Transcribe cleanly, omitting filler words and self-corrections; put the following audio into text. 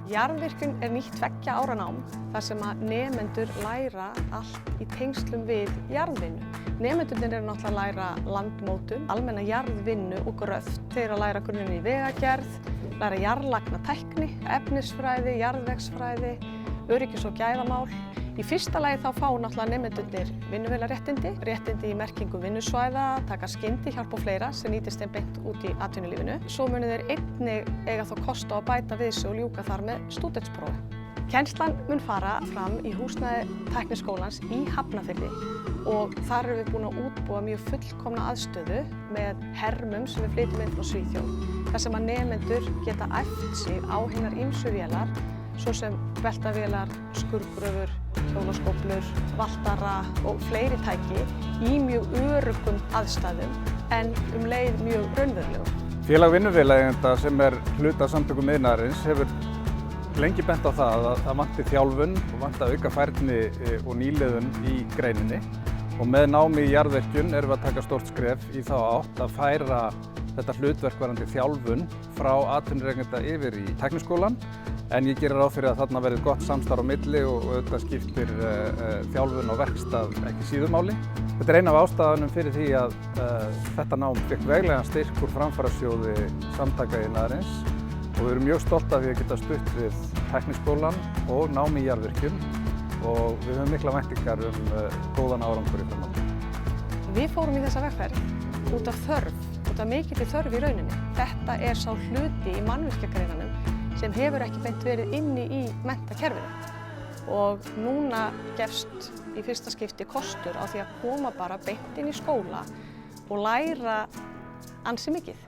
Jarðvirkjun er nýtt 2 ára nám þar sem að nemendur læra allt í tengslum við jarðvinnu. Nemendurnir eru náttúrulega að læra landmótun, almenna jarðvinnu og gröft. Þeir eru að læra grunninn í vegagerð, læra jarðlagnatækni, efnisfræði, jarðvegsfræði, öryggis- og gæðamál. Í fyrsta lagi þá fá náttúrulega nemendurnir vinnuvélaréttindi, réttindi í merkingu vinnusvæða, taka skyndihjálp og fleira sem nýtist þeim beint út í atvinnulífinu. Svo munu þeir einnig eiga þá kost á að bæta við sig og ljúka þar með stúdentsprófi. Kennslan mun fara fram í húsnæði Tækniskólans í Hafnarfirði og þar erum við búin að útbúa mjög fullkomna aðstöðu með hermum sem við flytjum inn frá Svíþjóð. Þar sem að nemendur geta æft sig á hinar ýmsu vélar, svo sem beltavélar, skurðgröfur, hjólaskóflur, valtara og fleiri tæki í mjög öruggum aðstæðum en leið mjög raunverulegum. Félag vinnuvélaeigenda sem er hluti af Samtökum iðnaðarins hefur lengi bent á það að það vanti þjálfun og vanti að auka færni og nýliðun í greininni. Og með námi í jarðvirkjun erum við að taka stórt skref í þá átt að færa þetta hlutverk varðandi þjálfun frá atvinnurekenda yfir í Tækniskólann. En ég gerir ráð fyrir að þarna verði gott samstarf á milli og þetta skiptir þjálfun og verkstað ekki síður máli. Þetta er ein af ástæðunum fyrir því að þetta nám fékk veglegan styrk úr framfarasjóði Samtaka iðnaðarins og við erum mjög stolt af því að geta stutt við Tækniskólann og nám í jarðvirkjun og við höfum mikla væntingar góðan árangur í framhaldi. Við fórum í þessa vegferð út af þörf, út af mikilli þörf í rauninni. Þetta er sá hluti í mannvirkjagreinunum sem hefur ekki beint verið inni í menntakerfinu. Og núna gefst í fyrsta skipti kostur á því að koma bara beint inn í skóla og læra ansi mikið.